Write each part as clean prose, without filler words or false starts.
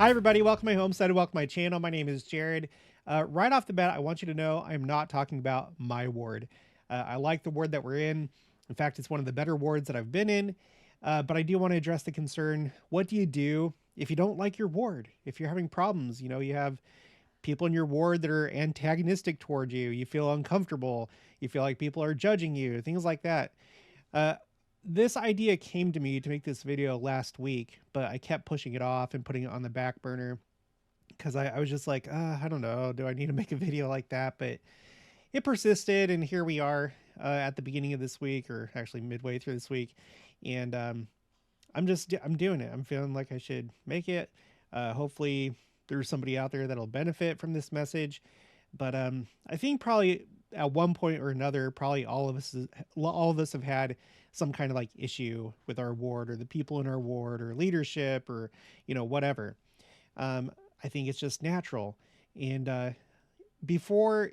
Hi, everybody. Welcome to my homestead. Welcome to my channel. My name is Jared. Right off the bat, I want you to know I'm not talking about my ward. I like the ward that we're in. In fact, it's one of the better wards that I've been in. But I do want to address the concern. What do you do if you don't like your ward? If you're having problems, you have people in your ward that are antagonistic towards you. You feel uncomfortable. You feel like people are judging you, things like that. Uh, this idea came to me to make this video last week, but I kept pushing it off and putting it on the back burner because I was just like, I don't know, do I need to make a video like that? But it persisted, and here we are at the beginning of this week, or actually midway through this week, and I'm doing it. I'm feeling like I should make it. Hopefully, there's somebody out there that'll benefit from this message. But I think probably at one point or another, probably all of us have had some kind of like issue with our ward or the people in our ward or leadership or whatever. I think it's just natural. And before,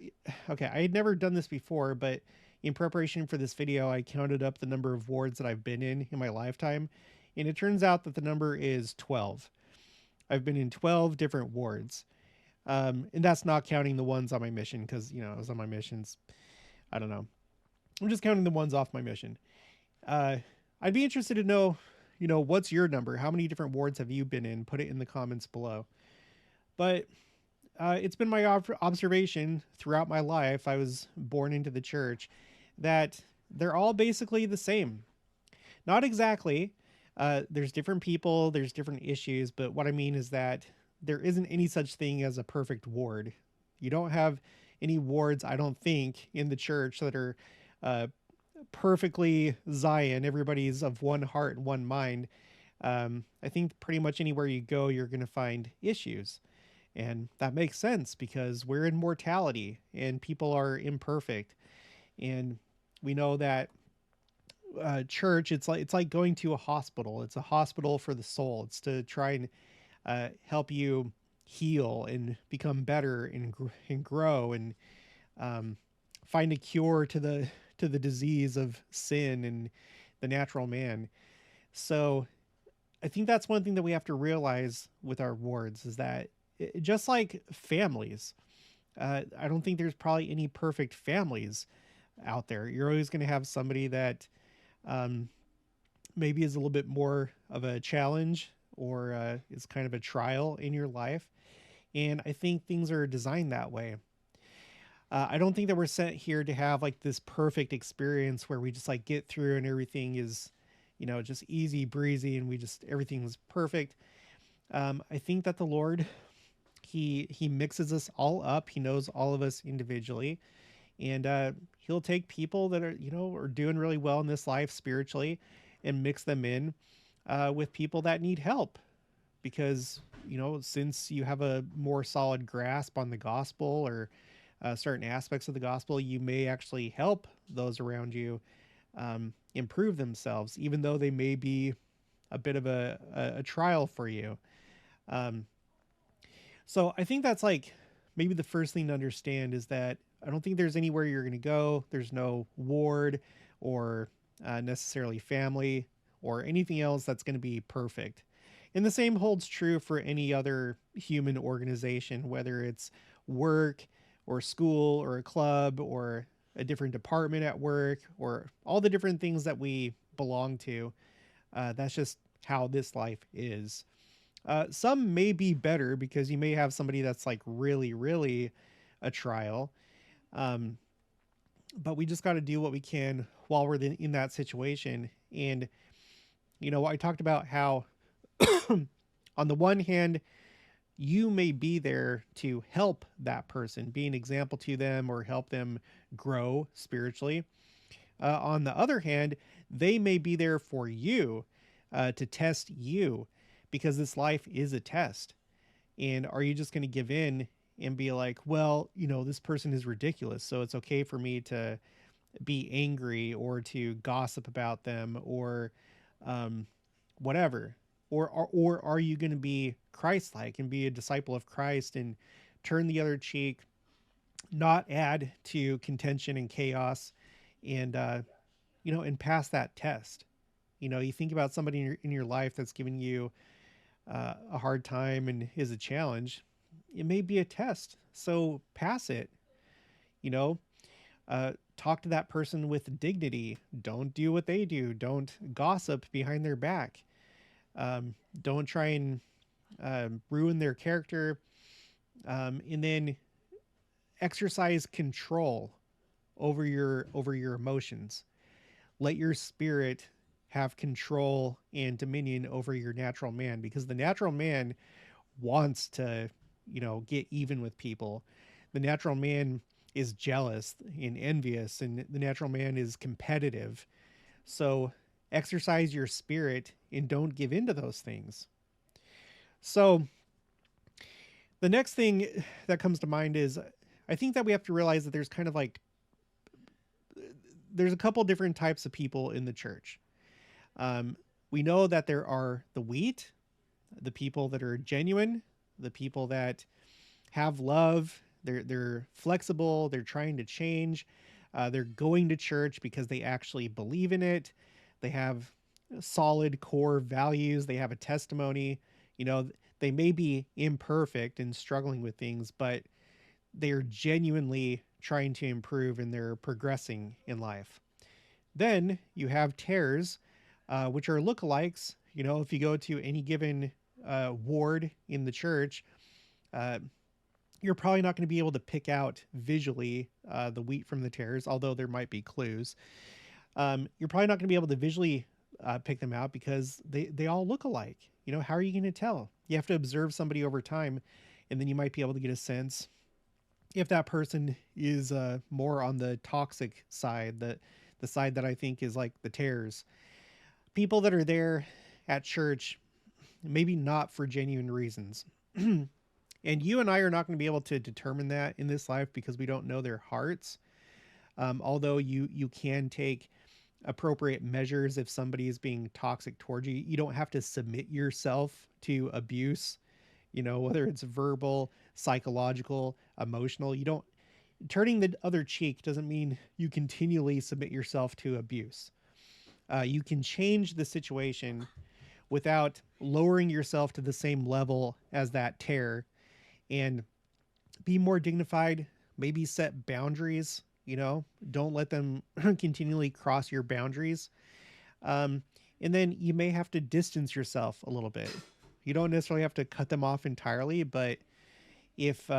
okay, I had never done this before, but in preparation for this video, I counted up the number of wards that I've been in my lifetime, and it turns out that the number is 12. I've been in 12 different wards. And that's not counting the ones on my mission because, I was on my missions. I don't know. I'm just counting the ones off my mission. I'd be interested to know, what's your number? How many different wards have you been in? Put it in the comments below. But it's been my observation throughout my life, I was born into the church, that they're all basically the same. Not exactly. There's different people, there's different issues, but what I mean is that there isn't any such thing as a perfect ward. You don't have any wards, I don't think, in the church that are perfectly Zion. Everybody's of one heart and one mind. I think pretty much anywhere you go, you're going to find issues. And that makes sense because we're in mortality and people are imperfect. And we know that church, it's like going to a hospital. It's a hospital for the soul. It's to try and help you heal and become better and grow and find a cure to the disease of sin and the natural man. So I think that's one thing that we have to realize with our wards is that just like families, I don't think there's probably any perfect families out there. You're always going to have somebody that maybe is a little bit more of a challenge or is kind of a trial in your life. And I think things are designed that way. I don't think that we're sent here to have like this perfect experience where we just like get through and everything is, just easy breezy and everything's perfect. I think that the Lord, he mixes us all up. He knows all of us individually, and he'll take people that are doing really well in this life spiritually and mix them in with people that need help, because since you have a more solid grasp on the gospel or certain aspects of the gospel, you may actually help those around you improve themselves, even though they may be a bit of a trial for you. So I think that's like maybe the first thing to understand is that I don't think there's anywhere you're going to go. There's no ward or necessarily family or anything else that's going to be perfect. And the same holds true for any other human organization, whether it's work or school or a club or a different department at work or all the different things that we belong to. That's just how this life is. Some may be better because you may have somebody that's like really, really a trial. But we just got to do what we can while we're in that situation. And, I talked about how on the one hand, you may be there to help that person, be an example to them or help them grow spiritually. On the other hand, they may be there for you to test you, because this life is a test. And are you just going to give in and be like, well, this person is ridiculous, so it's okay for me to be angry or to gossip about them or whatever? Or are you going to be Christ-like and be a disciple of Christ and turn the other cheek, not add to contention and chaos, and and pass that test? You think about somebody in your life that's giving you a hard time and is a challenge, it may be a test. So pass it. You know, talk to that person with dignity. Don't do what they do. Don't gossip behind their back. Don't try and ruin their character. And then exercise control over your emotions. Let your spirit have control and dominion over your natural man, because the natural man wants to, get even with people. The natural man is jealous and envious, and the natural man is competitive. So exercise your spirit and don't give in to those things. So the next thing that comes to mind is, I think that we have to realize that there's kind of like, there's a couple different types of people in the church. Um, we know that there are the wheat, the people that are genuine, the people that have love. They're flexible. They're trying to change. They're going to church because they actually believe in it. They have solid core values. They have a testimony. You know, they may be imperfect and struggling with things, but they are genuinely trying to improve and they're progressing in life. Then you have tares, which are lookalikes. You know, if you go to any given ward in the church, uh, you're probably not going to be able to pick out visually the wheat from the tares, although there might be clues. You're probably not going to be able to visually pick them out because they all look alike. You know, how are you going to tell? You have to observe somebody over time, and then you might be able to get a sense if that person is more on the toxic side, the side that I think is like the tares. People that are there at church, maybe not for genuine reasons. And you and I are not going to be able to determine that in this life because we don't know their hearts. Although you can take appropriate measures if somebody is being toxic towards you. You don't have to submit yourself to abuse, whether it's verbal, psychological, emotional. You don't Turning the other cheek doesn't mean you continually submit yourself to abuse. You can change the situation without lowering yourself to the same level as that tear and be more dignified, maybe set boundaries, don't let them continually cross your boundaries. And then you may have to distance yourself a little bit. You don't necessarily have to cut them off entirely, but if,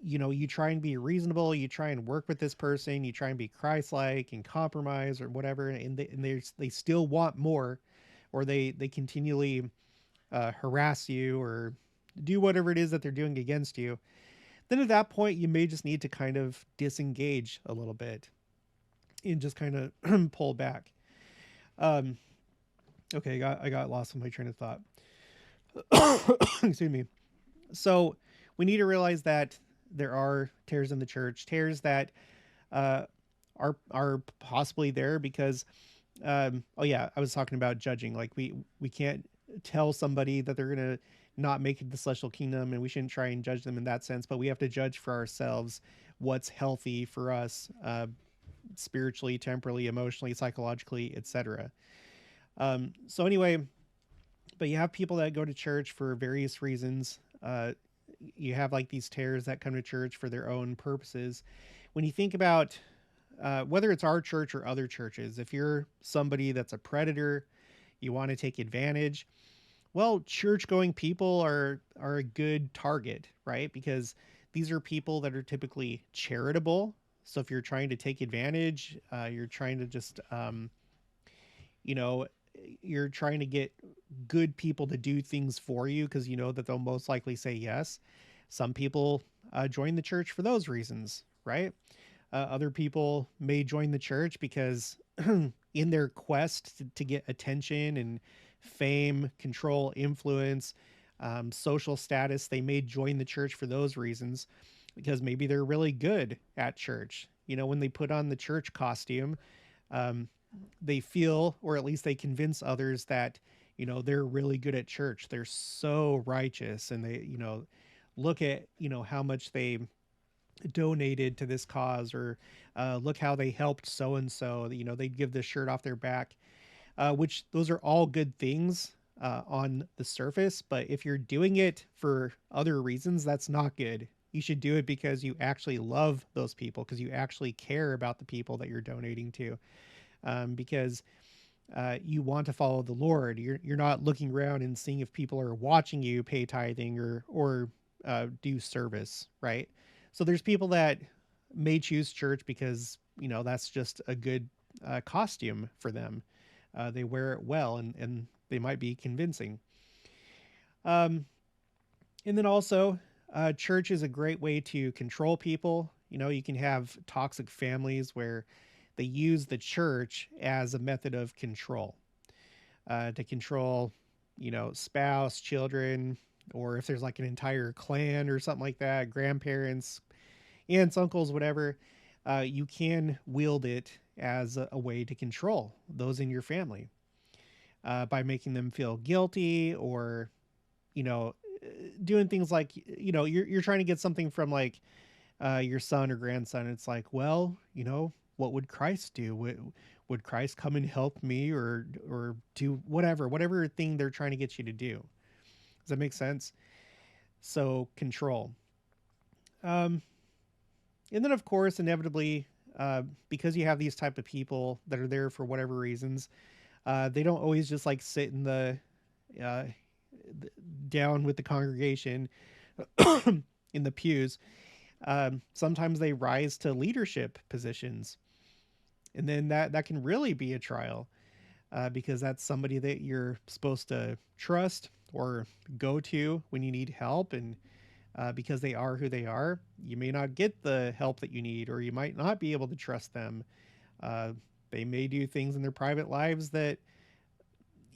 you try and be reasonable, you try and work with this person, you try and be Christ-like and compromise or whatever, and they still want more, or they continually harass you or do whatever it is that they're doing against you, then at that point you may just need to kind of disengage a little bit and just kind of pull back. Um, okay, I got lost in my train of thought. Excuse me. So we need to realize that there are tares in the church, tares that uh, are possibly there because, oh yeah, I was talking about judging. Like we can't tell somebody that they're gonna not make it to the celestial kingdom, and we shouldn't try and judge them in that sense. But we have to judge for ourselves what's healthy for us, spiritually, temporally, emotionally, psychologically, etc. So anyway, but you have people that go to church for various reasons. You have like these tares that come to church for their own purposes. When you think about whether it's our church or other churches, if you're somebody that's a predator, you want to take advantage, well, church going people are a good target, right? Because these are people that are typically charitable. So if you're trying to take advantage, you're trying to just you know you're trying to get good people to do things for you because you know that they'll most likely say yes. Some people join the church for those reasons, right? Other people may join the church because in their quest to get attention and fame, control, influence, social status, they may join the church for those reasons because maybe they're really good at church. When they put on the church costume, um, they feel, or at least they convince others that, they're really good at church. They're so righteous and they, look at, how much they donated to this cause or look how they helped so and so. They'd give the shirt off their back, which those are all good things. on the surface, but if you're doing it for other reasons, that's not good. You should do it because you actually love those people, because you actually care about the people that you're donating to, because you want to follow the Lord. You're not looking around and seeing if people are watching you pay tithing or do service, right? So there's people that may choose church because that's just a good costume for them. They wear it well, and they might be convincing. Um, and then also, church is a great way to control people. You can have toxic families where they use the church as a method of control, to control, spouse, children, or if there's like an entire clan or something like that, grandparents, aunts, uncles, whatever. You can wield it as a way to control those in your family, by making them feel guilty, or you know doing things like you're trying to get something from like your son or grandson. It's like, well, what would Christ do? Would Christ come and help me, or do whatever thing they're trying to get you to do? Does that make sense? So control. um and then of course, inevitably, because you have these type of people that are there for whatever reasons, they don't always just like sit in uh, down with the congregation in the pews. Sometimes they rise to leadership positions, and then that can really be a trial, because that's somebody that you're supposed to trust or go to when you need help, and because they are who they are, you may not get the help that you need, or you might not be able to trust them. Uh, they may do things in their private lives that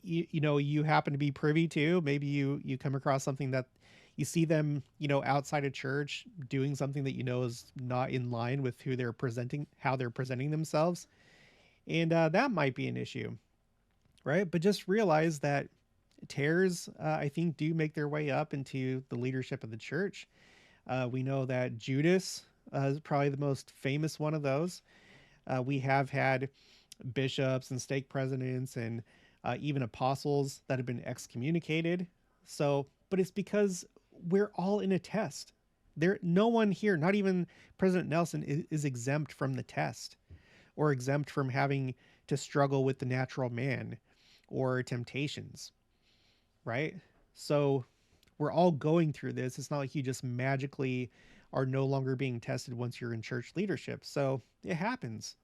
you happen to be privy to. Maybe you come across something that you see them outside of church doing something that is not in line with how they're presenting themselves, and that might be an issue, right? But just realize that tares, I think, do make their way up into the leadership of the church. We know that Judas is probably the most famous one of those. We have had bishops and stake presidents and even apostles that have been excommunicated. So, but it's because we're all in a test. No one here, not even President Nelson, is exempt from the test, or exempt from having to struggle with the natural man or temptations, right? So we're all going through this. It's not like you just magically are no longer being tested once you're in church leadership. So it happens.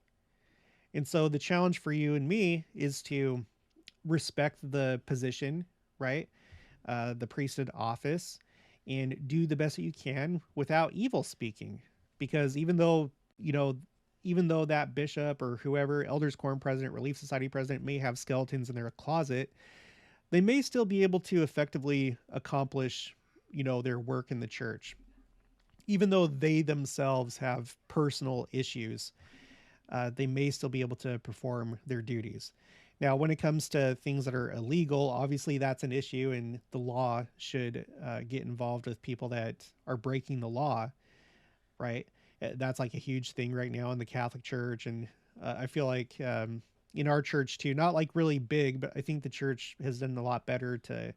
And so the challenge for you and me is to respect the position, right? The priesthood office, and do the best that you can without evil speaking. Because even though that bishop or whoever, elders quorum president, relief society president, may have skeletons in their closet, they may still be able to effectively accomplish, their work in the church, even though they themselves have personal issues. They may still be able to perform their duties. Now, when it comes to things that are illegal, obviously that's an issue, and the law should get involved with people that are breaking the law, right? That's like a huge thing right now in the Catholic Church, and I feel like in our church too, not like really big, but I think the church has done a lot better to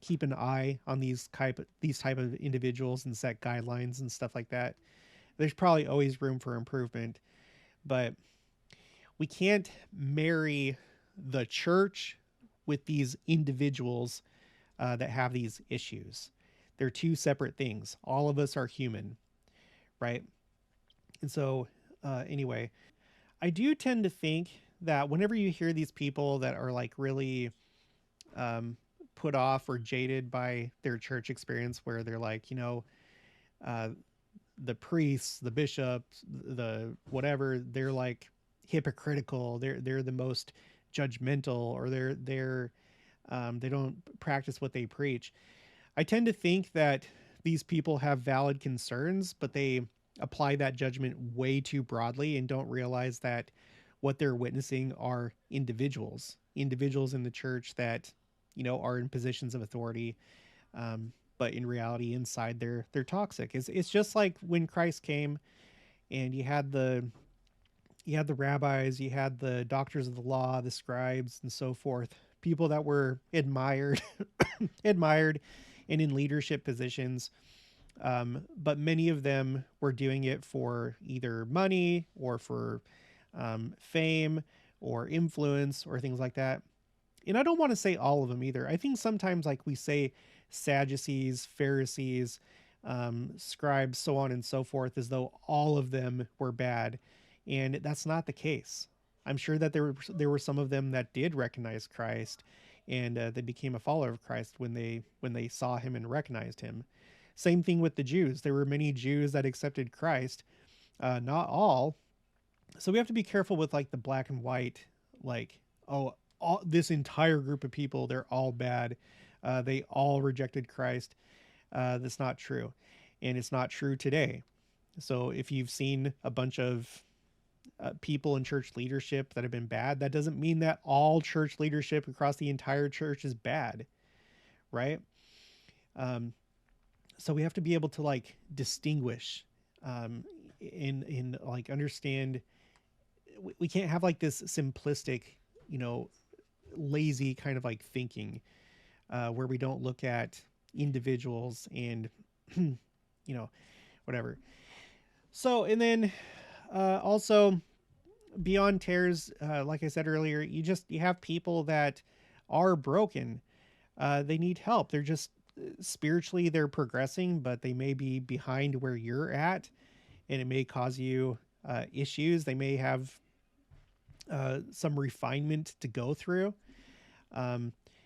keep an eye on these type of individuals and set guidelines and stuff like that. There's probably always room for improvement, but we can't marry the church with these individuals that have these issues. They're two separate things. All of us are human, right? And so, anyway, I do tend to think that whenever you hear these people that are like really um, put off or jaded by their church experience, where they're like, uh, the priests, the bishops, the whatever, they're like hypocritical. They're the most judgmental, or they don't practice what they preach. I tend to think that these people have valid concerns, but they apply that judgment way too broadly and don't realize that what they're witnessing are individuals in the church that are in positions of authority, but in reality inside they're toxic. It's just like when Christ came, and you had the rabbis, you had the doctors of the law, the scribes, and so forth, people that were admired, admired, and in leadership positions. But many of them were doing it for either money or for fame or influence or things like that. And I don't want to say all of them either. I think sometimes, like we say, Sadducees, Pharisees, scribes, so on and so forth, as though all of them were bad, and that's not the case. I'm sure that there were some of them that did recognize Christ, and they became a follower of Christ when they saw him and recognized him. Same thing with the Jews. There were many Jews that accepted Christ, not all. So we have to be careful with like the black and white, like, oh, this entire group of people, they're all bad. They all rejected Christ. That's not true. And it's not true today. So if you've seen a bunch of people in church leadership that have been bad, that doesn't mean that all church leadership across the entire church is bad, right? Um, so we have to be able to like distinguish, in like understand. We can't have like this simplistic, you know, lazy kind of like thinking, where we don't look at individuals and you know, whatever. So, and then also beyond tears, like I said earlier, you have people that are broken. They need help. They're just spiritually, they're progressing, but they may be behind where you're at, and it may cause you issues. They may have some refinement to go through.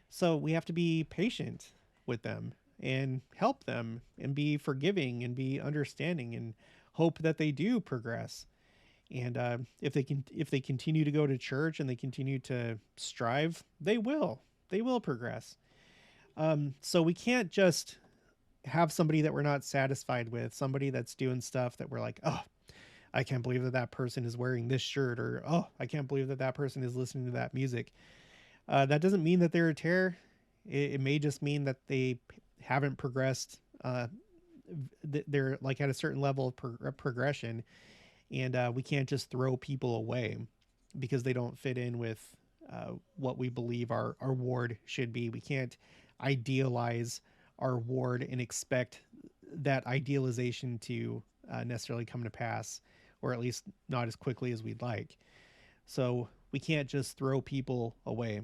So we have to be patient with them and help them and be forgiving and be understanding and hope that they do progress. And if they continue to go to church and they continue to strive, they will progress. So we can't just have somebody that we're not satisfied with, somebody that's doing stuff that we're like, oh, I can't believe that that person is wearing this shirt, or oh, I can't believe that that person is listening to that music. That doesn't mean that they're a tear. It may just mean that they haven't progressed. They're like at a certain level of progression, and we can't just throw people away because they don't fit in with what we believe our ward should be. We can't idealize our ward and expect that idealization to necessarily come to pass, or at least not as quickly as we'd like. So we can't just throw people away.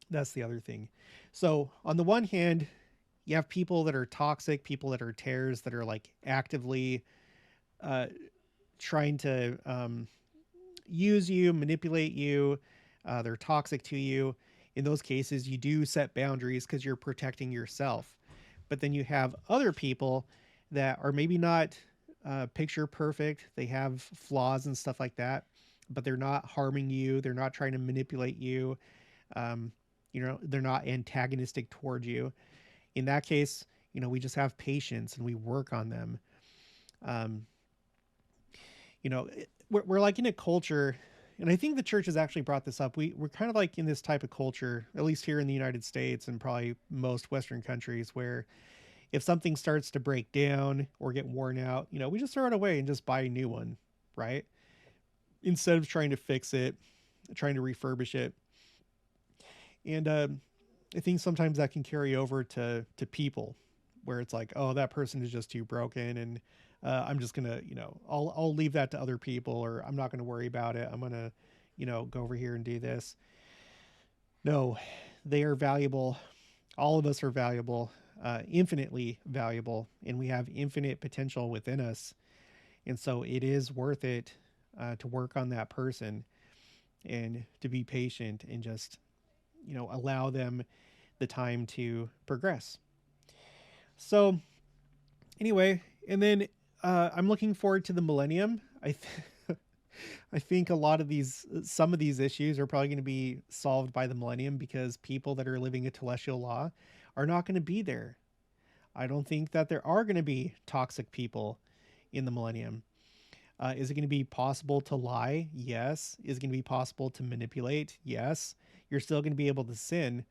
That's the other thing. So on the one hand, you have people that are toxic, people that are tares, that are like actively trying to use you, manipulate you. They're toxic to you. In those cases, you do set boundaries because you're protecting yourself. But then you have other people that are maybe not picture perfect. They have flaws and stuff like that, but they're not harming you. They're not trying to manipulate you. They're not antagonistic toward you. In that case, we just have patience and we work on them. We're like in a culture, and I think the church has actually brought this up. We're kind of like in this type of culture, at least here in the United States and probably most Western countries, where if something starts to break down or get worn out, we just throw it away and just buy a new one, right? Instead of trying to fix it, trying to refurbish it. And I think sometimes that can carry over to people, where it's like, oh, that person is just too broken, and I'm just gonna, I'll leave that to other people, or I'm not gonna worry about it. I'm gonna, go over here and do this. No, they are valuable. All of us are valuable, infinitely valuable, and we have infinite potential within us. And so it is worth it to work on that person and to be patient and just, allow them the time to progress. So anyway, and then I'm looking forward to the millennium. I think some of these issues are probably going to be solved by the millennium, because people that are living a telestial law are not going to be there. I don't think that there are going to be toxic people in the millennium. Is it going to be possible to lie? Yes. Is it going to be possible to manipulate? Yes. You're still going to be able to sin.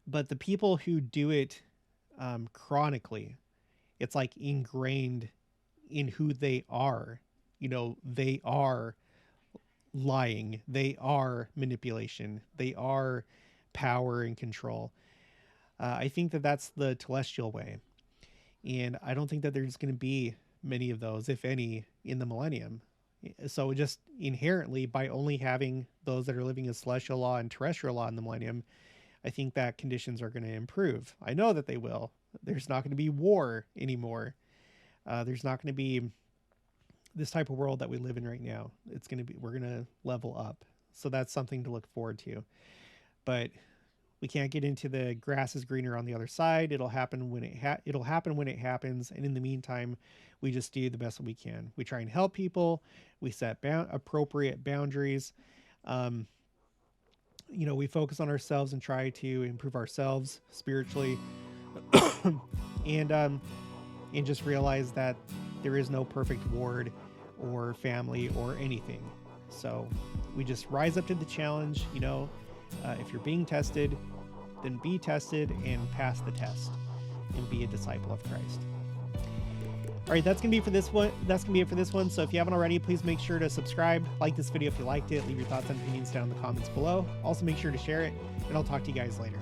But the people who do it chronically, it's like ingrained in who they are. They are lying. They are manipulation. They are power and control. I think that that's the telestial way. And I don't think that there's going to be many of those, if any, in the millennium. So just inherently, by only having those that are living in celestial law and terrestrial law in the millennium, I think that conditions are going to improve. I know that they will. There's not going to be war anymore. There's not going to be this type of world that we live in right now. We're going to level up. So that's something to look forward to. But we can't get into the grass is greener on the other side. It'll happen when it'll happen when it happens. And in the meantime, we just do the best that we can. We try and help people. We set appropriate boundaries. We focus on ourselves and try to improve ourselves spiritually, and just realize that there is no perfect ward or family or anything. So we just rise up to the challenge. If you're being tested, then be tested and pass the test and be a disciple of Christ. All right, that's going to be for this one. That's going to be it for this one. So if you haven't already, please make sure to subscribe, like this video if you liked it, leave your thoughts and opinions down in the comments below. Also make sure to share it, and I'll talk to you guys later.